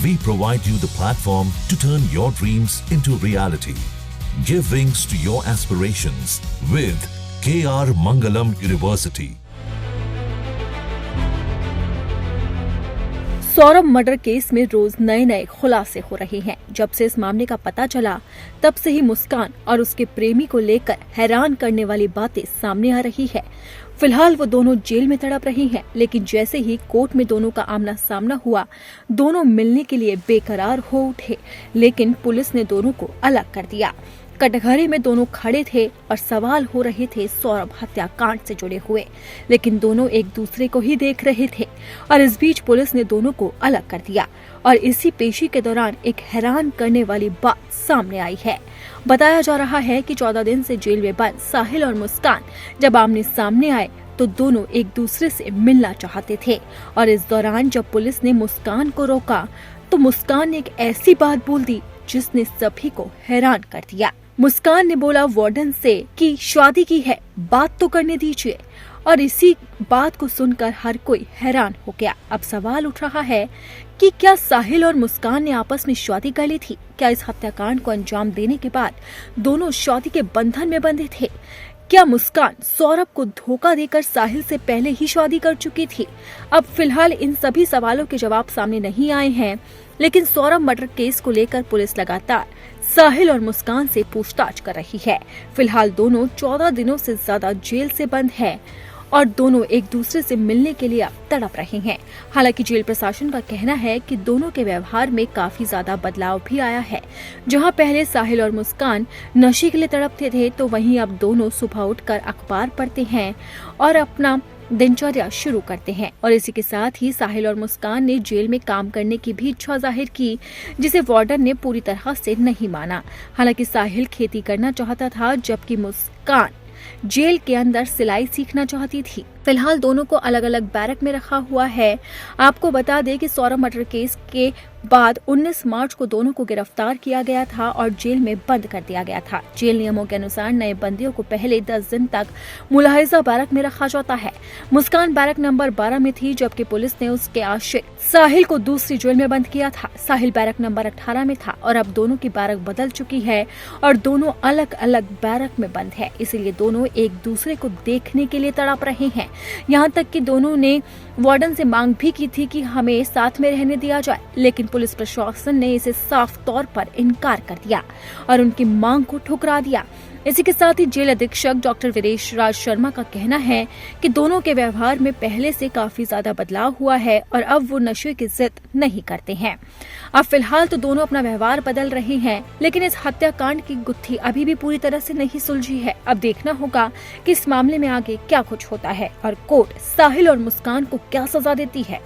we provide you the platform to turn your dreams into reality. Give wings to your aspirations with KR Mangalam University. Saurabh murder case में रोज नए नए खुलासे हो रहे हैं। जब से इस मामले का पता चला तब से ही मुस्कान और उसके प्रेमी को लेकर हैरान करने वाली बातें सामने आ रही है। फिलहाल वो दोनों जेल में तड़प रही हैं, लेकिन जैसे ही कोर्ट में दोनों का आमना सामना हुआ, दोनों मिलने के लिए बेकरार हो उठे, लेकिन पुलिस ने दोनों को अलग कर दिया। कटघरे में दोनों खड़े थे और सवाल हो रहे थे सौरभ हत्याकांड से जुड़े हुए, लेकिन दोनों एक दूसरे को ही देख रहे थे और इस बीच पुलिस ने दोनों को अलग कर दिया। और इसी पेशी के दौरान एक हैरान करने वाली बात सामने आई है। बताया जा रहा है कि 14 दिन से जेल में बंद साहिल और मुस्कान जब आमने सामने आए तो दोनों एक दूसरे से मिलना चाहते थे और इस दौरान जब पुलिस ने मुस्कान को रोका तो मुस्कान ने एक ऐसी बात बोल दी जिसने सभी को हैरान कर दिया। मुस्कान ने बोला वार्डन से कि शादी की है, बात तो करने दीजिए, और इसी बात को सुनकर हर कोई हैरान हो गया। अब सवाल उठ रहा है कि क्या साहिल और मुस्कान ने आपस में शादी कर ली थी? क्या इस हत्याकांड को अंजाम देने के बाद दोनों शादी के बंधन में बंधे थे? क्या मुस्कान सौरभ को धोखा देकर साहिल से पहले ही शादी कर चुकी थी? अब फिलहाल इन सभी सवालों के जवाब सामने नहीं आए हैं, लेकिन सौरभ मर्डर केस को लेकर पुलिस लगातार साहिल और मुस्कान से पूछताछ कर रही है। फिलहाल दोनों 14 दिनों से ज्यादा जेल से बंद है और दोनों एक दूसरे से मिलने के लिए तड़प रहे हैं। हालांकि जेल प्रशासन का कहना है कि दोनों के व्यवहार में काफी ज्यादा बदलाव भी आया है। जहां पहले साहिल और मुस्कान नशे के लिए तड़पते थे, तो वहीं अब दोनों सुबह उठकर अखबार पढ़ते हैं और अपना दिनचर्या शुरू करते हैं। और इसी के साथ ही साहिल और मुस्कान ने जेल में काम करने की भी इच्छा जाहिर की, जिसे वार्डन ने पूरी तरह से नहीं माना। हालांकि साहिल खेती करना चाहता था, जबकि मुस्कान जेल के अंदर सिलाई सीखना चाहती थी। फिलहाल दोनों को अलग अलग बैरक में रखा हुआ है। आपको बता दें कि सौरभ मर्डर केस के बाद 19 मार्च को दोनों को गिरफ्तार किया गया था और जेल में बंद कर दिया गया था। जेल नियमों के अनुसार नए बंदियों को पहले 10 दिन तक मुलाहिजा बैरक में रखा जाता है। मुस्कान बैरक नंबर 12 में थी, जबकि पुलिस ने उसके आश्रित साहिल को दूसरी जेल में बंद किया था। साहिल बैरक नंबर 18 में था और अब दोनों की बैरक बदल चुकी है और दोनों अलग अलग बैरक में बंद है। इसीलिए दोनों एक दूसरे को देखने के लिए तड़प रहे हैं। यहाँ तक कि दोनों ने वार्डन से मांग भी की थी कि हमें साथ में रहने दिया जाए, लेकिन पुलिस प्रशासन ने इसे साफ तौर पर इनकार कर दिया और उनकी मांग को ठुकरा दिया। इसी के साथ ही जेल अधीक्षक डॉक्टर वीरेश राज शर्मा का कहना है कि दोनों के व्यवहार में पहले से काफी ज्यादा बदलाव हुआ है और अब वो नशे की जिद नहीं करते हैं। अब फिलहाल तो दोनों अपना व्यवहार बदल रहे हैं, लेकिन इस हत्याकांड की गुत्थी अभी भी पूरी तरह से नहीं सुलझी है। अब देखना होगा कि इस मामले में आगे क्या कुछ होता है और कोर्ट साहिल और मुस्कान को क्या सजा देती है।